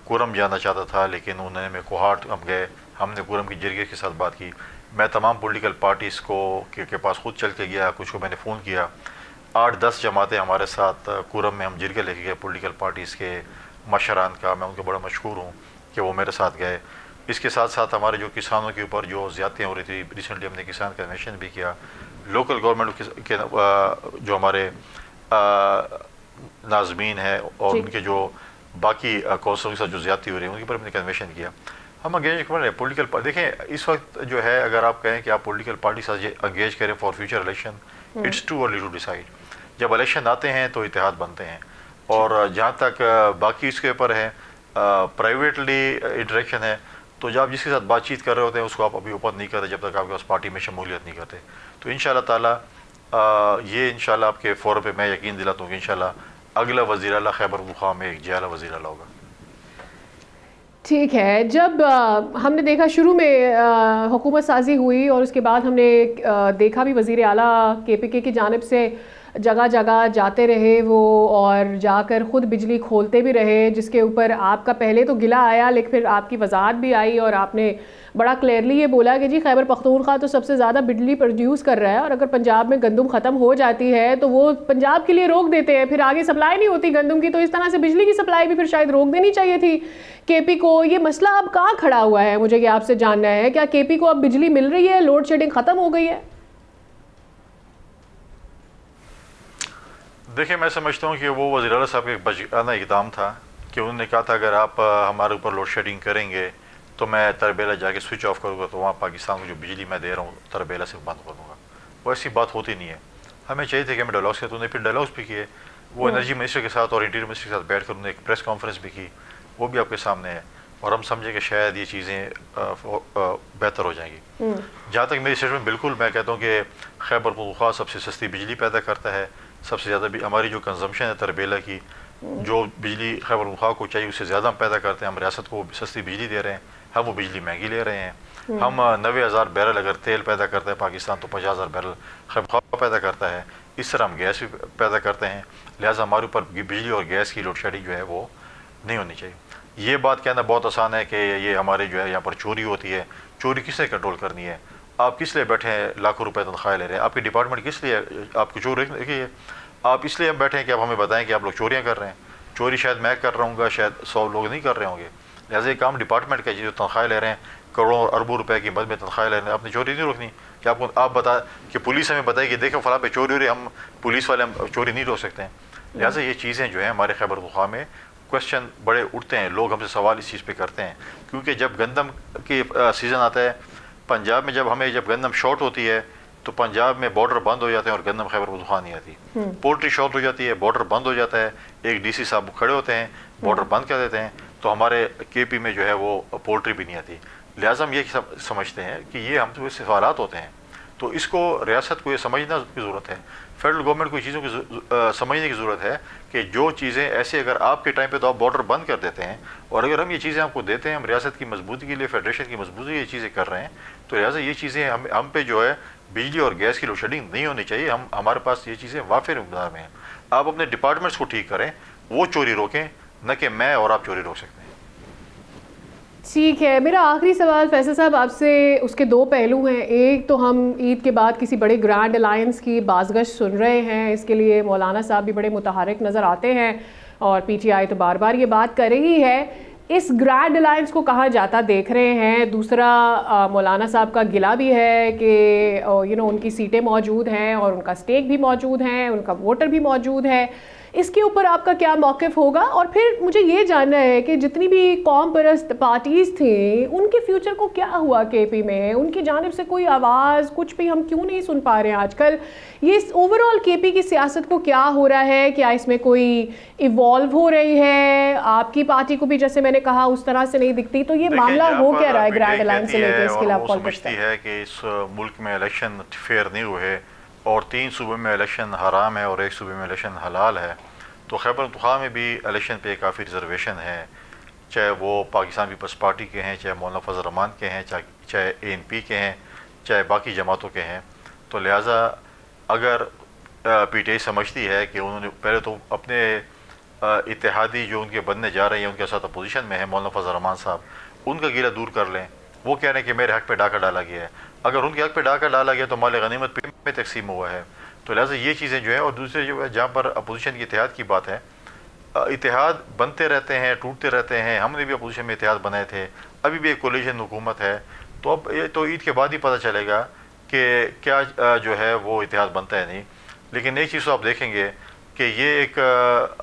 कुरम जाना चाहता था लेकिन उन्होंने मैं कोहाट हम गए, हमने कुरम की जरिए के साथ बात की। मैं तमाम पॉलिटिकल पार्टीज़ को के पास खुद चल के गया, कुछ को मैंने फ़ोन किया। 8-10 जमातें हमारे साथ कुरम में हम जरिए लेके गए पॉलिटिकल पार्टीज़ के मशरान का, मैं उनके बड़ा मशहूर हूँ कि वो मेरे साथ गए। इसके साथ साथ हमारे जो किसानों के ऊपर जो ज़्यादतियाँ हो रही थी, रिसेंटली हमने किसान कन्वेंशन भी किया। लोकल गवर्नमेंट के जो हमारे नाज़मीन हैं और उनके जो बाकी कौंसलों के साथ जो ज़्यादती हो रही है उनके ऊपर हमने कन्वेंशन किया। हम अंगेज कर रहे हैं पॉलिटिकल। देखें इस वक्त जो है अगर आप कहें कि आप पॉलिटिकल पार्टी से अंगेज करें for future election, it's too early to decide. जब इलेक्शन आते हैं तो इत्तेहाद बनते हैं, और जहाँ तक बाकी इसके ऊपर है प्राइवेटली इंटरेक्शन है, तो जब आप जिसके साथ बातचीत कर रहे होते हैं उसको आप अभी ओपन नहीं करते जब तक आपके पास पार्टी में शमूलियत नहीं करते। तो इंशाल्लाह ताला ये इंशाल्लाह आपके फोरम पे मैं यकीन दिलाता हूँ कि इंशाल्लाह अगला वज़ीर आला खैबर पख्तूनख्वा में एक जयाला वज़ीर आला होगा। ठीक है, जब हमने देखा शुरू में हुकूमत साजी हुई और उसके बाद हमने देखा भी वज़ीर आला KPK की जानिब से जगह जगह जाते रहे वो, और जाकर ख़ुद बिजली खोलते भी रहे, जिसके ऊपर आपका पहले तो गिला आया लेकिन फिर आपकी वजाहत भी आई और आपने बड़ा क्लियरली ये बोला कि जी खैबर पख्तूनख्वा तो सबसे ज़्यादा बिजली प्रोड्यूस कर रहा है और अगर पंजाब में गंदम ख़त्म हो जाती है तो वो पंजाब के लिए रोक देते हैं, फिर आगे सप्लाई नहीं होती गंदम की, तो इस तरह से बिजली की सप्लाई भी फिर शायद रोक देनी चाहिए थी KP को। ये मसला अब कहाँ खड़ा हुआ है, मुझे ये आपसे जानना है, क्या KP को अब बिजली मिल रही है, लोड शेडिंग ख़त्म हो गई है? देखिए मैं समझता हूँ कि वो वज़ीर आला साहब का एक बचकाना इक़दाम था कि उन्होंने कहा था अगर आप हमारे ऊपर लोड शेडिंग करेंगे तो मैं तरबेला जाके स्विच ऑफ करूँगा, तो वहाँ पाकिस्तान को जो बिजली मैं दे रहा हूँ तरबेला से बंद कर दूँगा। वो ऐसी बात होती नहीं है। हमें चाहिए थे कि हमें डायलॉग्स किया, तो उन्होंने फिर डायलॉग्स भी किए। वो एनर्जी मिनिस्टर के साथ और इंटीरियर मिनिस्टर के साथ बैठ कर उन्होंने एक प्रेस कॉन्फ्रेंस भी की, वो भी आपके सामने है, और हम समझे कि शायद ये चीज़ें बेहतर हो जाएंगी। जहाँ तक मेरी स्टेटमेंट, बिल्कुल मैं कहता हूँ कि खैबर पख्तूनख्वा सबसे सस्ती बिजली पैदा करता है, सबसे ज़्यादा भी हमारी जो कंजम्पशन है तरबेला की, जो बिजली खैबर पख्तूनख्वा को चाहिए उससे ज़्यादा हम पैदा करते हैं। हम रियासत को सस्ती बिजली दे रहे हैं, हम वो बिजली महंगी ले रहे हैं। हम 90,000 बैरल अगर तेल पैदा करता है पाकिस्तान, तो 50,000 बैरल खैबर पख्तूनख्वा पैदा करता है। इस तरह हम गैस भी पैदा करते हैं, लिहाजा हमारे ऊपर बिजली और गैस की लोड शेडिंग जो है वो नहीं होनी चाहिए। ये बात कहना बहुत आसान है कि ये हमारे जो है यहाँ पर चोरी होती है। चोरी किसने कंट्रोल करनी है? आप किस लिए बैठे हैं लाखों रुपए तनख्वाह ले रहे हैं? आपकी डिपार्टमेंट किस लिए आपको चोरी देखिए, आप इसलिए हम बैठे हैं कि आप हमें बताएं कि आप लोग चोरियाँ कर रहे हैं। चोरी शायद मैं कर रहा हूँ, शायद 100 लोग नहीं कर रहे होंगे। लिहाजा ये काम डिपार्टमेंट का, जो तनख्वाह ले रहे हैं करोड़ों और अरबों रुपए की मद में तनख्वाह ले रहे हैं, आपने चोरी नहीं रोकनी। कि आपको आप बता कि पुलिस हमें बताए कि देखो फला पे चोरी हो रही है, हम पुलिस वाले हम चोरी नहीं रोक सकते हैं। लिहाजा ये चीज़ें जो है हमारे खैबर पख्तूनख्वा में क्वेश्चन बड़े उठते हैं, लोग हमसे सवाल इस चीज़ पे करते हैं, क्योंकि जब गंदम की सीज़न आता है पंजाब में, जब गंदम शॉर्ट होती है तो पंजाब में बॉर्डर बंद हो जाते हैं और गंदम खैबर पख्तूनख्वा नहीं आती। पोल्ट्री शॉर्ट हो जाती है, बॉर्डर बंद हो जाता है, एक DC साहब खड़े होते हैं, बॉर्डर बंद कर देते हैं, तो हमारे KP में जो है वो पोल्ट्री भी नहीं आती। लिहाजा हम ये समझते हैं कि ये हम तो सवालात होते हैं, तो इसको रियासत को ये समझना की ज़रूरत है, फेडरल गवर्नमेंट को ये चीज़ों की समझने की ज़रूरत है कि जो चीज़ें ऐसे अगर आपके टाइम पे तो आप बॉर्डर बंद कर देते हैं, और अगर हम ये चीज़ें आपको देते हैं, हम रियासत की मजबूती के लिए, फेडरेशन की मजबूती ये चीज़ें कर रहे हैं, तो लिहाजा ये चीज़ें हम पे जो है बिजली और गैस की लोड शेडिंग नहीं होनी चाहिए। हमारे पास ये चीज़ें वाफिर मिक़दार में हैं। आप अपने डिपार्टमेंट्स को ठीक करें, वो चोरी रोकें, न कि मैं और आप चोरी रोक सकते हैं। ठीक है, मेरा आखिरी सवाल फैसल साहब आपसे, उसके दो पहलू हैं। एक तो हम ईद के बाद किसी बड़े ग्रैंड अलायंस की बाज़गश सुन रहे हैं, इसके लिए मौलाना साहब भी बड़े मुतहरिक नज़र आते हैं और PTI तो बार बार ये बात कर रही है। इस ग्रैंड अलायंस को कहाँ जाता देख रहे हैं? दूसरा, मौलाना साहब का गिला भी है कि उनकी सीटें मौजूद हैं और उनका स्टेक भी मौजूद है, उनका वोटर भी मौजूद है। इसके ऊपर आपका क्या मौक़िफ़ होगा? और फिर मुझे ये जानना है कि जितनी भी कौम परस्त पार्टीज़ थी उनके फ्यूचर को क्या हुआ KP में? उनकी जानिब से कोई आवाज़, कुछ भी हम क्यों नहीं सुन पा रहे हैं आजकल? ये ओवरऑल KP की सियासत को क्या हो रहा है? क्या इसमें कोई इवॉल्व हो रही है? आपकी पार्टी को भी जैसे मैंने कहा उस तरह से नहीं दिखती, तो ये मामला हो क्या रहा है ग्रैंड अलायंस से लेकर? इसके लिए आप कॉल करते हैं है कि इस मुल्क में इलेक्शन फेयर नहीं हुए और 3 सूबे में इलेक्शन हराम है और 1 सूबे में इलेक्शन हलाल है, तो खैबर पख्तूनख्वा में भी इलेक्शन पे काफ़ी रिजर्वेशन है, चाहे वो पाकिस्तान पीपल्स पार्टी के हैं, चाहे मौलाना फजल रहमान के हैं, चाहे ANP के हैं, चाहे बाकी जमातों के हैं। तो लिहाजा अगर PTI समझती है कि उन्होंने पहले तो अपने इत्तेहादी जो उनके बनने जा रहे हैं, उनके साथ अपोजिशन में है मौलाना फजल रहमान साहब, उनका गिला दूर कर लें। वो कह रहे हैं कि मेरे हक़ पे डाका डाला गया है, अगर उनके हक़ पे डाका डाला गया तो माल गनीमत पे में तकसीम हुआ है। तो लिहाजा ये चीज़ें जो है, और दूसरे जो है जहाँ पर अपोजिशन की इत्तेहाद की बात है, इत्तेहाद बनते रहते हैं, टूटते रहते हैं। हमने भी अपोजिशन में इत्तेहाद बनाए थे, अभी भी एक कोलिशन हुकूमत है, तो अब ये तो ईद के बाद ही पता चलेगा कि क्या जो है वो इत्तेहाद बनता है नहीं। लेकिन एक चीज़ तो आप देखेंगे कि ये एक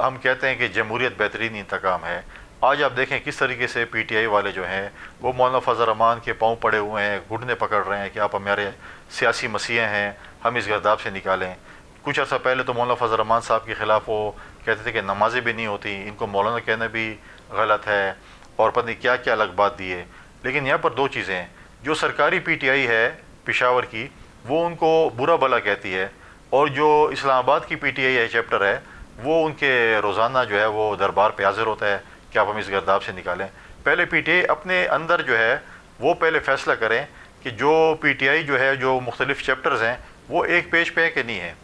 हम कहते हैं कि जमहूरियत बेहतरीन इंतकाम है। आज आप देखें किस तरीके से PTI वाले जो हैं वो मौलाना फजल रहमान के पाँव पड़े हुए हैं, घुटने पकड़ रहे हैं कि आप हमारे सियासी मसीह हैं, हम इस गर्दाब से निकालें। कुछ अर्सा पहले तो मौलाना फजल रहमान साहब के ख़िलाफ़ वो कहते थे कि नमाज़ें भी नहीं होती, इनको मौलाना कहना भी गलत है, और पता नहीं क्या क्या अलग बात दिए। लेकिन यहाँ पर 2 चीज़ें हैं, जो सरकारी PTI है पेशावर की, वो उनको बुरा भला कहती है, और जो इस्लामाबाद की PTI है चैप्टर है, वो उनके रोज़ाना जो है वो दरबार पे हाजिर होता है कि आप हम इस गर्दाब से निकालें। पहले PTI अपने अंदर जो है वो पहले फ़ैसला करें कि जो PTI जो है, जो मुख्तलिफ़ चैप्टर्स हैं, वो एक पेज पे है कि नहीं है।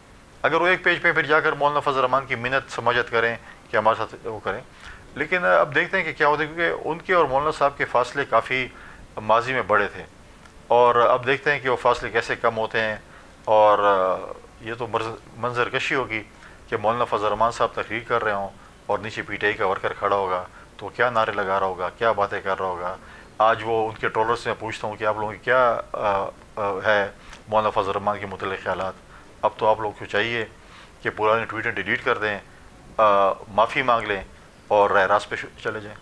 अगर वो एक पेज पे फिर जाकर मौलाना फजल रहमान की मिन्नत समाजत करें कि हमारे साथ वो करें। लेकिन अब देखते हैं कि क्या होता है, क्योंकि उनके और मौलाना साहब के फ़ासले काफ़ी माजी में बड़े थे, और अब देखते हैं कि वो फ़ासले कैसे कम होते हैं। और ये तो मंजर कशी होगी कि मौलाना फजल रहमान साहब तकरीर कर रहे हों और नीचे PTI का वर्कर खड़ा होगा, तो क्या नारे लगा रहा होगा, क्या बातें कर रहा होगा। आज वो उनके ट्रोलर से मैं पूछता हूँ कि आप लोगों की क्या है मौलाना फजल रहमान के मुतल्लिक़ ख़यालात। अब तो आप लोग को चाहिए कि पुराने ट्वीट डिलीट कर दें, माफ़ी मांग लें और राह रास्त पे चले जाएं।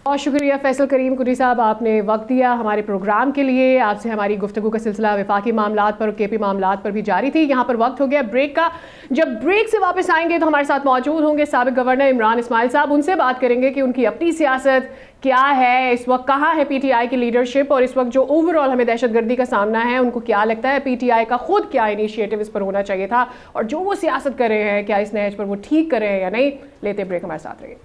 बहुत शुक्रिया फैसल करीम कुर्री साहब, आपने वक्त दिया हमारे प्रोग्राम के लिए। आपसे हमारी गुफ्तगू का सिलसिला वफाकी मामलात पर और KP मामलात पर भी जारी थी। यहाँ पर वक्त हो गया ब्रेक का। जब ब्रेक से वापस आएंगे तो हमारे साथ मौजूद होंगे साबिक गवर्नर इमरान इस्माइल साहब। उनसे बात करेंगे कि उनकी अपनी सियासत क्या है, इस वक्त कहाँ है PTI की लीडरशिप, और इस वक्त जो ओवरऑल हमें दहशतगर्दी का सामना है उनको क्या लगता है, PTI का खुद क्या इनिशिएटिव इस पर होना चाहिए था, और जो वो सियासत कर रहे हैं क्या इस नहज पर वो ठीक कर रहे हैं या नहीं। लेते ब्रेक, हमारे साथ रहिए।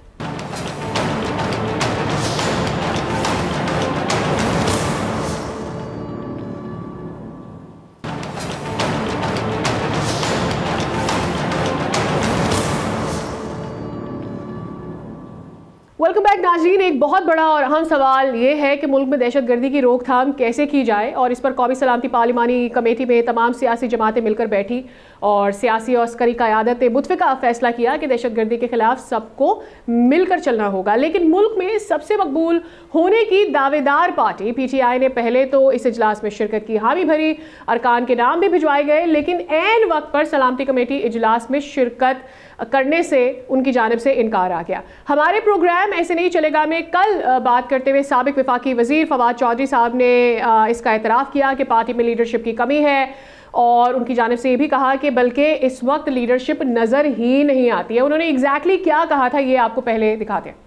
वेलकम बैक नाज़रीन। एक बहुत बड़ा और अहम सवाल ये है कि मुल्क में दहशतगर्दी की रोकथाम कैसे की जाए, और इस पर कौमी सलामती पार्लिमानी कमेटी में तमाम सियासी जमातें मिलकर बैठी और सियासी और अस्करी क़यादत ने मुतफ़िक़ा फ़ैसला किया कि दहशतगर्दी के ख़िलाफ़ सबको मिलकर चलना होगा। लेकिन मुल्क में सबसे मकबूल होने की दावेदार पार्टी PTI ने पहले तो इस इजलास में शिरकत की हामी भरी, अरकान के नाम भी भिजवाए गए, लेकिन ऐन वक्त पर सलामती कमेटी इजलास में शिरकत करने से उनकी जानिब से इनकार आ गया। हमारे प्रोग्राम ऐसे नहीं चलेगा में कल बात करते हुए साबिक वफाकी वज़ीर फवाद चौधरी साहब ने इसका एतराफ़ किया कि पार्टी में लीडरशिप की कमी है, और उनकी जानिब से ये भी कहा कि बल्कि इस वक्त लीडरशिप नज़र ही नहीं आती है। उन्होंने एग्जैक्टली क्या कहा था ये आपको पहले दिखाते हैं।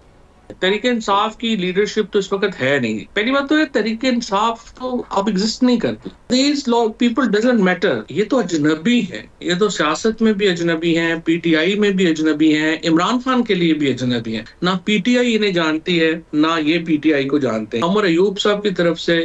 तरीके इंसाफ की लीडरशिप तो इस वक्त है नहीं। पहली बात तो ये तरीके इंसाफ तो अब एग्जिस्ट नहीं करती। These people doesn't matter। ये तो अजनबी है, ये तो सियासत में भी अजनबी हैं, PTI में भी अजनबी हैं, इमरान खान के लिए भी अजनबी हैं। ना PTI इन्हें जानती है, ना ये PTI को जानते हैं। उमर अयूब साहब की तरफ से,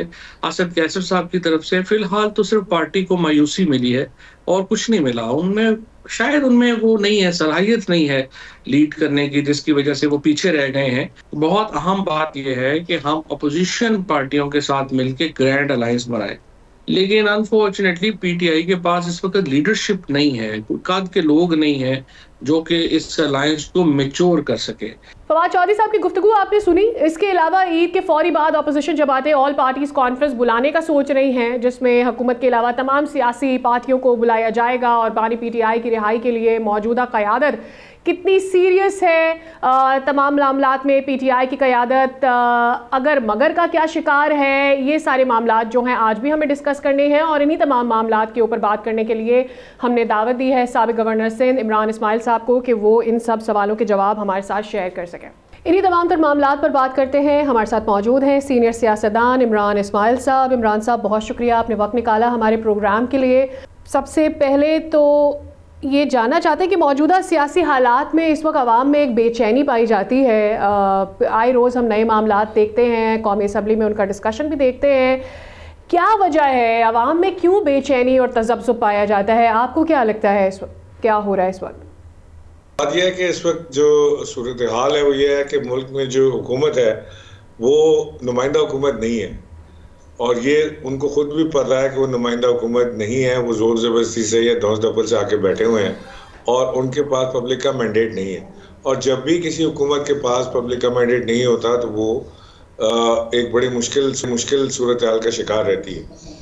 असद कैसर साहब की तरफ से फिलहाल तो सिर्फ पार्टी को मायूसी मिली है और कुछ नहीं मिला। उनमें शायद उनमें वो नहीं है, सलाहियत नहीं है लीड करने की, जिसकी वजह से वो पीछे रह गए हैं। बहुत अहम बात यह है कि हम अपोजिशन पार्टियों के साथ मिलकर ग्रैंड अलायंस बनाए, लेकिन अनफॉर्चुनेटली PTI के पास इस वक्त लीडरशिप नहीं है, कद के लोग नहीं है जो कि इस अलायंस को मैच्योर कर सके। फवाद चौधरी साहब की गुफ्तगू आपने सुनी। इसके अलावा ईद के फौरी बाद अपोजिशन जमातें ऑल पार्टीज कॉन्फ्रेंस बुलाने का सोच रही हैं, जिसमें हुकूमत के अलावा तमाम सियासी पार्टियों को बुलाया जाएगा, और बानी PTI की रिहाई के लिए मौजूदा क़यादत कितनी सीरियस है, तमाम मामलात में PTI की क़यादत अगर मगर का क्या शिकार है, ये सारे मामलात जो हैं आज भी हमें डिस्कस करने हैं। और इन्हीं तमाम मामलात के ऊपर बात करने के लिए हमने दावत दी है साबिक गवर्नर सिंध इमरान इस्माइल साहब को कि वो इन सब सवालों के जवाब हमारे साथ शेयर कर सकें। इन्हीं तमाम तर मामलात पर बात करते हैं। हमारे साथ मौजूद हैं सीनियर सियासतदान इमरान इस्माइल साहब। इमरान साहब, बहुत शुक्रिया, आपने वक्त निकाला हमारे प्रोग्राम के लिए। सबसे पहले तो ये जानना चाहते हैं कि मौजूदा सियासी हालात में इस वक्त आवाम में एक बेचैनी पाई जाती है। आए रोज़ हम नए मामलात देखते हैं, कौमी असम्बली में उनका डिस्कशन भी देखते हैं। क्या वजह है, आवाम में क्यों बेचैनी और तज़ब्ज़ुब पाया जाता है? आपको क्या लगता है इस वक्त क्या हो रहा है इस वक्त? बात यह है कि इस वक्त जो सूरत हाल है वो ये है कि मुल्क में जो हुकूमत है वो नुमाइंदा हुकूमत नहीं है, और ये उनको खुद भी पता है कि वो नुमाइंदा हुकूमत नहीं है। वो ज़ोर ज़बरदस्ती से या दौस दफल से आके बैठे हुए हैं और उनके पास पब्लिक का मैंडेट नहीं है। और जब भी किसी हुकूमत के पास पब्लिक का मैंडेट नहीं होता तो वो एक बड़ी मुश्किल सूरत हाल का शिकार रहती है।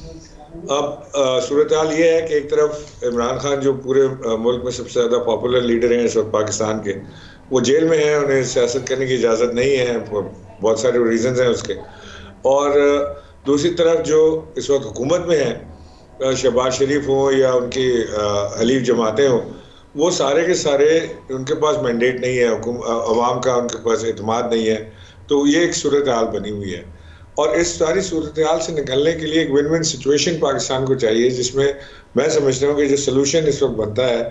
अब सूरत हाल ये है कि एक तरफ इमरान खान जो पूरे मुल्क में सबसे ज़्यादा पॉपुलर लीडर हैं इस वक्त पाकिस्तान के, वो जेल में हैं, उन्हें सियासत करने की इजाज़त नहीं है, बहुत सारे रीज़न्स हैं उसके। और दूसरी तरफ जो इस वक्त हुकूमत में है, शहबाज शरीफ हो या उनकी हलीफ जमातें हों, वो सारे के सारे उनके पास मैंडेट नहीं है, अवाम का उनके पास एतमाद नहीं है। तो ये एक सूरत हाल बनी हुई है, और इस सारी सूरत हाल से निकलने के लिए एक विन विन सिचुएशन पाकिस्तान को चाहिए, जिसमें मैं समझता हूँ कि जो सोल्यूशन इस वक्त बनता है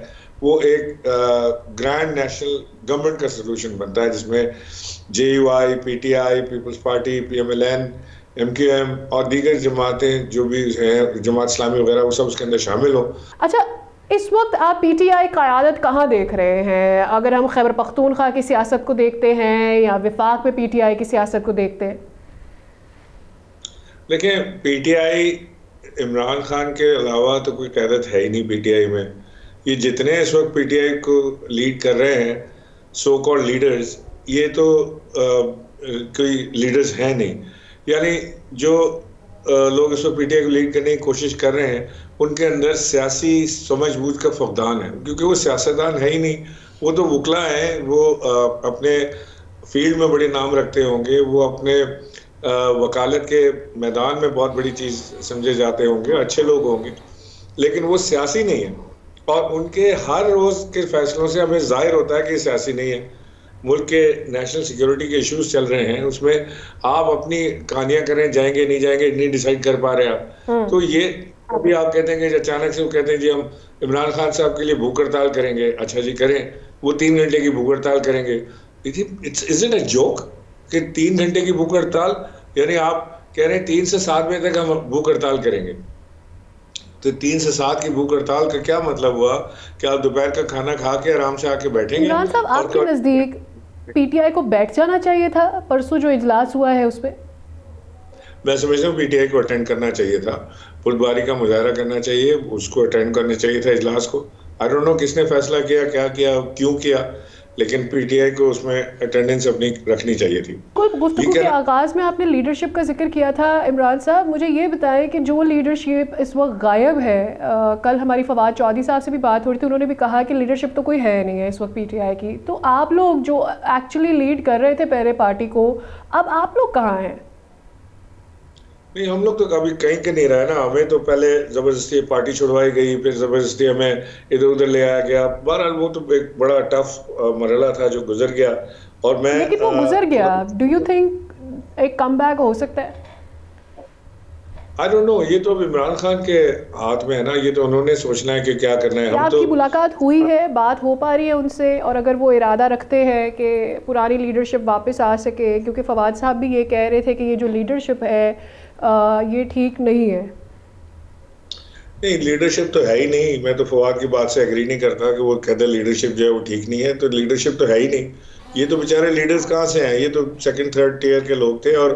वो एक ग्रैंड नेशनल गवर्नमेंट का सोल्यूशन बनता है, जिसमें JUI, PTI, Peoples Party, PMLN, MQM और दीगर जमातें जो भी हैं, जमात इस्लामी वगैरह, वो सब उसके अंदर शामिल हो। अच्छा, इस वक्त आप PTI क़यादत कहाँ देख रहे हैं? अगर हम खैबर पख्तूनख्वा की सियासत को देखते हैं या विफाक में PTI की सियासत को देखते हैं? देखिए, PTI इमरान खान के अलावा तो कोई क़यादत है ही नहीं PTI में। ये जितने इस वक्त PTI को लीड कर रहे हैं सो कॉल्ड लीडर्स, ये तो कोई लीडर्स हैं नहीं। यानी जो लोग इस वक्त PTI को लीड करने की कोशिश कर रहे हैं, उनके अंदर सियासी समझबूझ का फकदान है, क्योंकि वो सियासतदान है ही नहीं, वो तो वकला हैं। वो अपने फील्ड में बड़े नाम रखते होंगे, वो अपने वकालत के मैदान में बहुत बड़ी चीज़ समझे जाते होंगे, अच्छे लोग होंगे, लेकिन वो सियासी नहीं है। और उनके हर रोज़ के फैसलों से हमें जाहिर होता है कि सियासी नहीं है। मुल्क के नेशनल सिक्योरिटी के इश्यूज चल रहे हैं, उसमें आप अपनी कहानियां करें, जाएंगे नहीं जाएंगे नहीं डिसाइड कर पा रहे आप। तो ये अभी आप कहते हैं कि अचानक से वो कहते हैं जी हम इमरान खान साहब के लिए भूख हड़ताल करेंगे। अच्छा जी करें, वो 3 घंटे की भूख हड़ताल करेंगे। इज इट अ जोक कि 3 घंटे की भूख हड़ताल? यानी आप कह रहे हैं 3 से 7 बजे तक हम भूख हड़ताल करेंगे। तो 3 से 7 की भूख हड़ताल का क्या मतलब हुआ कि आप दोपहर का खाना खा के आराम से आके बैठेंगे? इमरान साहब, आपके नज़दीक PTI को बैठ जाना चाहिए था? परसों जो इजलास हुआ है उस पर मैं समझता हूँ PTI को अटेंड करना चाहिए था, बुर्दबारी का मुजाहरा करना चाहिए, उसको अटेंड करना चाहिए था इजलास को। आई डोंट नो किसने फैसला किया, क्या किया, क्यों किया, लेकिन PTI को उसमें अटेंडेंस अपनी रखनी चाहिए थी। गुफ्तगू के आगाज़ में आपने लीडरशिप का जिक्र किया था। इमरान साहब, मुझे ये बताएं कि जो लीडरशिप इस वक्त गायब है, कल हमारी फवाद चौधरी साहब से भी बात हो रही थी, उन्होंने भी कहा कि लीडरशिप तो कोई है नहीं है इस वक्त PTI की। तो आप लोग जो एक्चुअली लीड कर रहे थे पहले पार्टी को, अब आप लोग कहाँ हैं? नहीं, हम लोग तो कभी कहीं के नहीं रहे ना। हमें तो पहले ज़बरदस्ती पार्टी छुड़वाई गई, फिर ज़बरदस्ती हमें इधर उधर ले आया गया। बहरहाल वो तो एक बड़ा टफ मरहला था जो गुजर गया, और मैं लेकिन वो गुजर गया। डू यू थिंक एक कमबैक हो सकता है? आई डोंट नो, ये तो अब इमरान खान के हाथ में है ना, ये तो उन्होंने सोचना है कि क्या करना है। आपकी मुलाकात हुई है, बात हो पा रही है उनसे? और अगर वो इरादा रखते हैं कि पुरानी लीडरशिप वापस आ सके, क्योंकि फवाद साहब भी ये कह रहे थे कि ये जो लीडरशिप है ये ठीक नहीं है। नहीं, लीडरशिप तो है ही नहीं। मैं तो फवाद की बात से एग्री नहीं करता कि वो कहते लीडरशिप जो है वो ठीक नहीं है। तो लीडरशिप तो है ही नहीं। ये तो बेचारे लीडर्स कहाँ से हैं? ये तो 2nd 3rd टियर के लोग थे, और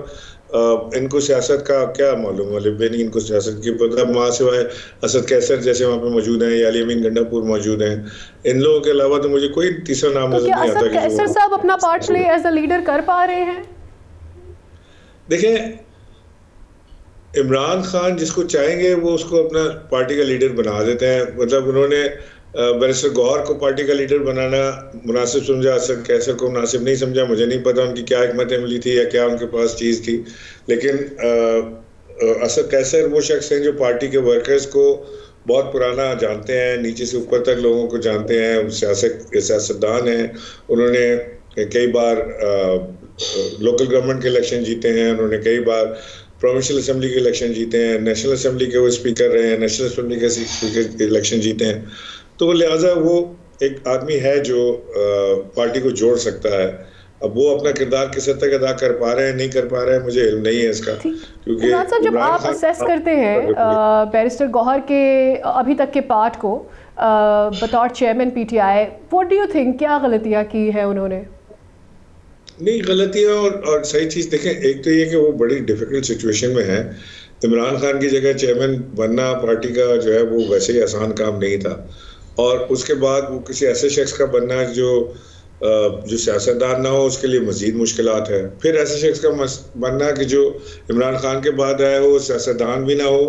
इनको सियासत का क्या मालूम, मतलब नहीं इनको सियासत की पता। वहाँ सिवाय असद कैसर जैसे वहाँ पे मौजूद हैं, या अली अमीन गंडापुर मौजूद हैं, इन लोगों के अलावा तो मुझे कोई तीसरा नाम नजर नहीं आता। असद कैसर साहब अपना part play as a leader कर पा रहे हैं? देखें, इमरान खान जिसको चाहेंगे वो उसको अपना पार्टी का लीडर बना देते हैं। मतलब उन्होंने बैरिस्टर गौहर को पार्टी का लीडर बनाना मुनासिब समझा, असद कैसर को मुनासिब नहीं समझा। मुझे नहीं पता उनकी क्या हिकमत अमली थी या क्या उनके पास चीज़ थी, लेकिन असद कैसर वो शख्स हैं जो पार्टी के वर्कर्स को बहुत पुराना जानते हैं, नीचे से ऊपर तक लोगों को जानते हैं, सियासतदान हैं। उन्होंने कई बार लोकल गवर्नमेंट के इलेक्शन जीते हैं, उन्होंने कई बार प्रोविंशियल असेंबली के इलेक्शन जीते हैं, नेशनल असेंबली के वो स्पीकर रहे हैं, नेशनल असेंबली के स्पीकर के इलेक्शन जीते हैं। तो लिहाजा वो एक आदमी है जो पार्टी को जोड़ सकता है। अब वो अपना किरदार किस हद तक अदा कर पा रहे हैं, नहीं कर पा रहे हैं, मुझे इल्म नहीं है इसका। क्योंकि जब आप असेस करते हैं बैरिस्टर गौहर के अभी तक के पार्ट को बतौर chairman PTI, what do you think, क्या गलतियां की है उन्होंने? नहीं, गलतियां और सही चीज देखें, एक तो ये कि वो बड़ी डिफिकल्ट सिचुएशन में है। इमरान खान की जगह चेयरमैन बनना पार्टी का जो है वो वैसे ही आसान काम नहीं था, और उसके बाद वो किसी ऐसे शख्स का बनना जो सियासतदान ना हो, उसके लिए मजीद मुश्किलात है। फिर ऐसे शख्स का बनना कि जो इमरान खान के बाद आए हो, सियासतदान भी ना हो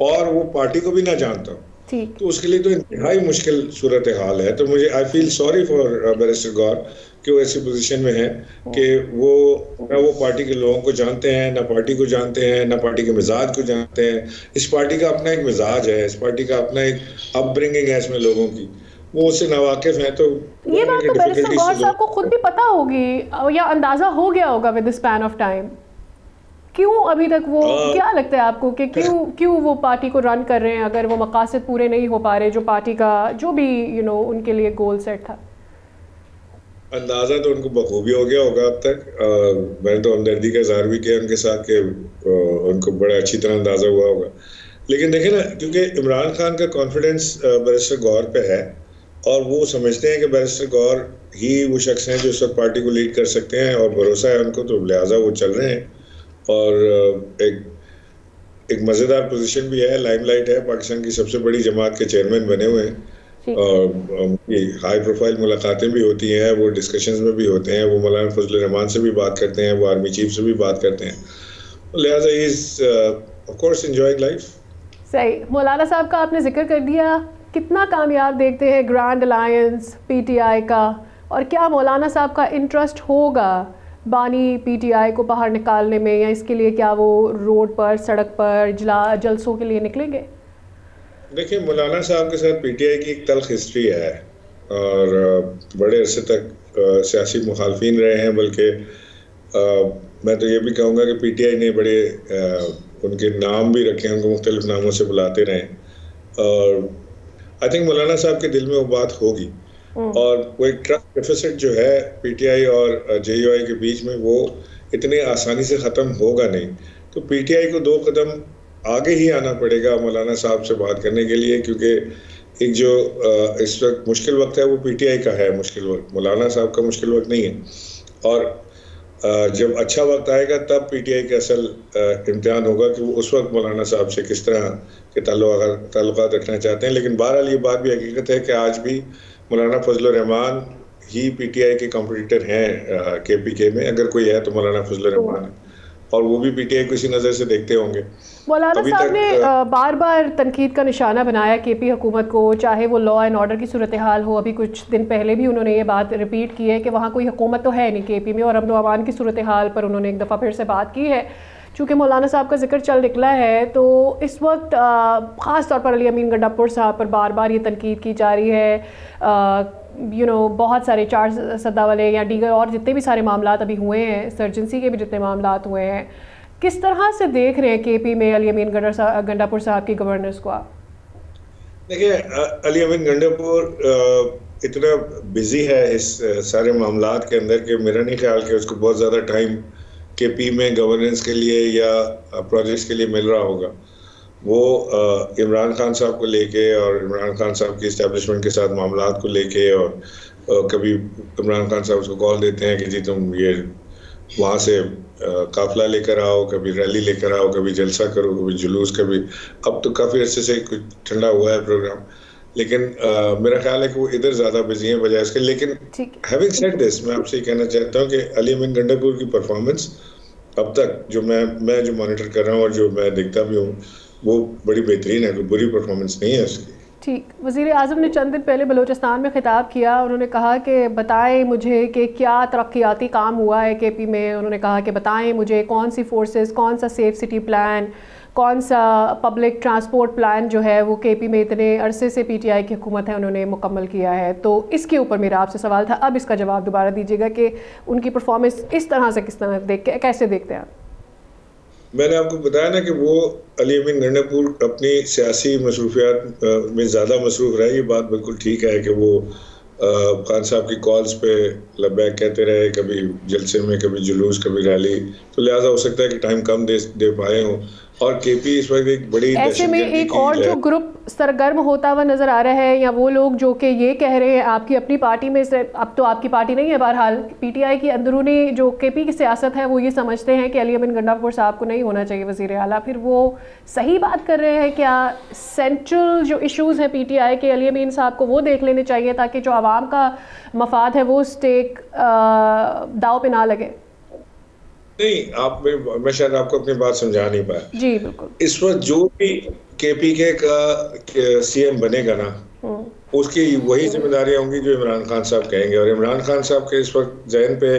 और वो पार्टी को भी ना जानता हो, तो उसके लिए तो इंतहाई मुश्किल सूरत हाल है। तो मुझे I feel sorry for barrister Gaur कि वो ऐसी पोजीशन में है कि वो ना वो पार्टी के लोगों को जानते हैं, ना पार्टी को जानते हैं, ना पार्टी के मिजाज को जानते हैं। इस पार्टी का अपना एक मिजाज है, इस पार्टी का अपना एक अपब्रिंगिंग है इसमें लोगों की, वो उससे नावाकिफ हैं। तो ये बात तो बैरिस्टर गौहर साहब को खुद भी पता होगी या अंदाजा हो गया होगा with the span of time. क्यों अभी तक वो क्या लगता है आपको कि क्यों वो पार्टी को रन कर रहे हैं अगर वो मकासद पूरे नहीं हो पा रहे जो पार्टी का जो भी उनके लिए गोल सेट था? अंदाजा तो उनको बखूबी हो गया होगा अब तक। मैंने तो हमदर्दी का इजहार भी किया उनके साथ कि उनको बड़ा अच्छी तरह अंदाजा हुआ होगा। लेकिन देखें ना, क्योंकि इमरान खान का कॉन्फिडेंस बैरिस्टर गौर पे है और वो समझते हैं कि बैरिस्टर गौर ही वो शख्स हैं जो इस वक्त पार्टी को लीड कर सकते हैं और भरोसा है उनको, तो लिहाजा वो चल रहे हैं। और एक मज़ेदार पोजीशन भी है, लाइमलाइट है, पाकिस्तान की सबसे बड़ी जमात के चेयरमैन बने हुए हैं और हाई प्रोफाइल मुलाकातें भी होती हैं, वो डिस्कशंस में भी होते हैं, वो मौलाना फजल रहमान से भी बात करते हैं, वो आर्मी चीफ से भी बात करते हैं, लिहाजा he is of course enjoying life. सही। मौलाना साहब का आपने जिक्र कर दिया, कितना कामयाब देखते हैं ग्रैंड अलायंस पीटीआई का, और क्या मौलाना साहब का इंटरेस्ट होगा बानी पीटीआई को बाहर निकालने में, या इसके लिए क्या वो रोड पर, सड़क पर जलसों के लिए निकलेंगे? देखिए, मौलाना साहब के साथ पीटीआई की एक तल्ख हिस्ट्री है और बड़े अरसे तक सियासी मुखालफिन रहे हैं, बल्कि मैं तो ये भी कहूँगा कि पीटीआई ने बड़े उनके नाम भी रखे हैं, उनको मुख्तलिफ नामों से बुलाते रहें। और आई थिंक मौलाना साहब के दिल में वो बात होगी और वो एक ट्रस्ट डेफिसिट जो है पीटीआई और जेयूआई के बीच में, वो इतने आसानी से ख़त्म होगा नहीं। तो पीटीआई को 2 कदम आगे ही आना पड़ेगा मौलाना साहब से बात करने के लिए, क्योंकि एक जो इस वक्त मुश्किल वक्त है वो पीटीआई का है मुश्किल वक्त, मौलाना साहब का मुश्किल वक्त नहीं है। और जब अच्छा वक्त आएगा तब पीटीआई का असल इम्तिहान होगा कि वो उस वक्त मौलाना साहब से किस तरह के ताल्लुकात रखना चाहते हैं। लेकिन बहरहाल ये बात भी हकीकत है कि आज भी मौलाना फजल रहमान ही पीटीआई के कॉम्पिटिटर हैं केपीके में, अगर कोई है तो मौलाना फजल रहमान है, और वो भी पीटीआई को इसी नज़र से देखते होंगे। मौलाना साहब ने बार बार तनकीद का निशाना बनाया केपी हुकूमत को, चाहे वो लॉ एंड ऑर्डर की सूरत हाल हो। अभी कुछ दिन पहले भी उन्होंने ये बात रिपीट की है कि वहाँ कोई हुकूमत तो है नहीं केपी में, और अमन व अमान की सूरत हाल पर उन्होंने एक दफ़ा फिर से बात की है। चूँकि मौलाना साहब का जिक्र चल निकला है तो इस वक्त ख़ास तौर पर अली अमीन गंडापुर साहब पर बार बार ये तनकीद की जा रही है। बहुत सारे 4 सदा वाले या दीगर और जितने भी सारे मामलात अभी हुए हैं, सर्जेंसी के भी जितने मामलात हुए हैं, किस तरह से देख रहे हैं केपी में अली अमीन गंडापुर साहब की गवर्नेंस को आप? देखिए, अली अमीन गंडापुर इतना बिजी है इस सारे मामलात के अंदर कि मेरा नहीं ख्याल कि उसको बहुत ज़्यादा टाइम केपी में गवर्नेंस के लिए या प्रोजेक्ट्स के लिए मिल रहा होगा। वो इमरान खान साहब को लेके और इमरान खान साहब की इस्टेब्लिशमेंट के साथ मामलात को लेके, और कभी इमरान खान साहब उसको कॉल देते हैं कि जी तुम ये वहाँ से काफिला लेकर आओ, कभी रैली लेकर आओ, कभी जलसा करो, कभी जुलूस, कभी अब तो काफ़ी अर्से से कुछ ठंडा हुआ है प्रोग्राम, लेकिन मेरा ख्याल है कि वो इधर ज़्यादा बिजी हैं बजाय इसके। लेकिन हैविंग सेड दिस, मैं आपसे ये कहना चाहता हूँ कि अली अमीन गंडापुर की परफॉर्मेंस अब तक जो मैं जो मॉनिटर कर रहा हूँ और जो मैं देखता भी हूँ, वो बड़ी बेहतरीन है, कोई बुरी परफॉर्मेंस नहीं है उसकी। ठीक। वज़ीर आज़म ने चंद दिन पहले बलूचिस्तान में खिताब किया, उन्होंने कहा कि बताएं मुझे कि क्या तरक्याती काम हुआ है केपी में। उन्होंने कहा कि बताएं मुझे कौन सी फोर्सेस, कौन सा सेफ सिटी प्लान, कौन सा पब्लिक ट्रांसपोर्ट प्लान जो है वो केपी में इतने अरसे से पीटीआई की हुकूमत है उन्होंने मुकम्मल किया है। तो इसके ऊपर मेरा आपसे सवाल था, अब इसका जवाब दोबारा दीजिएगा कि उनकी परफॉर्मेंस इस तरह से किस तरह कैसे देखते हैं आप? मैंने आपको बताया ना कि वो अली अमीन गंडापुर अपनी सियासी मसरूफियात में ज़्यादा मसरूफ़ रहे। ये बात बिल्कुल ठीक है कि वो खान साहब की कॉल्स पे लब्बैक कहते रहे, कभी जलसे में, कभी जुलूस, कभी रैली, तो लिहाजा हो सकता है कि टाइम कम दे पाए हों। और केपी इस वक्त एक बड़ी ऐसे में एक और जो ग्रुप सरगर्म होता हुआ नजर आ रहा है, या वो लोग जो कि ये कह रहे हैं आपकी अपनी पार्टी में से, अब तो आपकी पार्टी नहीं है, बहरहाल पीटीआई की अंदरूनी जो केपी की सियासत है वो ये समझते हैं कि अली अमीन गंडापुर साहब को नहीं होना चाहिए वज़ीर आला। फिर वो सही बात कर रहे हैं क्या? सेंट्रल जो इशूज़ हैं पीटीआई के, अली अमीन साहब को वो देख लेने चाहिए ताकि जो आवाम का मफाद है वो स्टेक दाव पे ना लगे? नहीं, मैं शायद आपको अपनी बात समझा नहीं पाया। जी बिल्कुल। इस वक्त जो भी केपीके का सीएम बनेगा ना, उसकी वही जिम्मेदारियां होंगी जो इमरान खान साहब कहेंगे। और इमरान खान साहब के इस वक्त जहन पे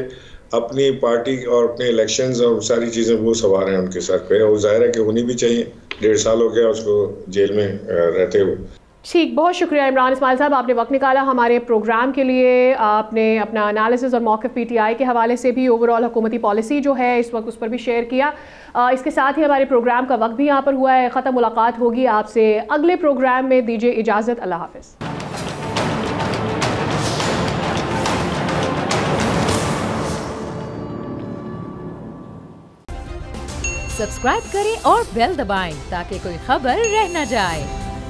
अपनी पार्टी और अपने इलेक्शंस और सारी चीजें वो सवार हैं उनके सर पे, और जाहिर है कि होनी भी चाहिए। 1.5 साल हो गया उसको जेल में रहते हुए। ठीक, बहुत शुक्रिया इमरान इस्माइल साहब, आपने वक्त निकाला हमारे प्रोग्राम के लिए। आपने अपना एनालिसिस और मौक़िफ़ पीटीआई के हवाले से भी, ओवरऑल हुकूमती पॉलिसी जो है इस वक्त, उस पर भी शेयर किया। इसके साथ ही हमारे प्रोग्राम का वक्त भी यहाँ पर हुआ है ख़त्म। मुलाकात होगी आपसे अगले प्रोग्राम में। दीजिए इजाज़त, अल्लाह हाफ़िज़। सब्सक्राइब करें और बेल दबाएं ताकि कोई खबर रह न जाए।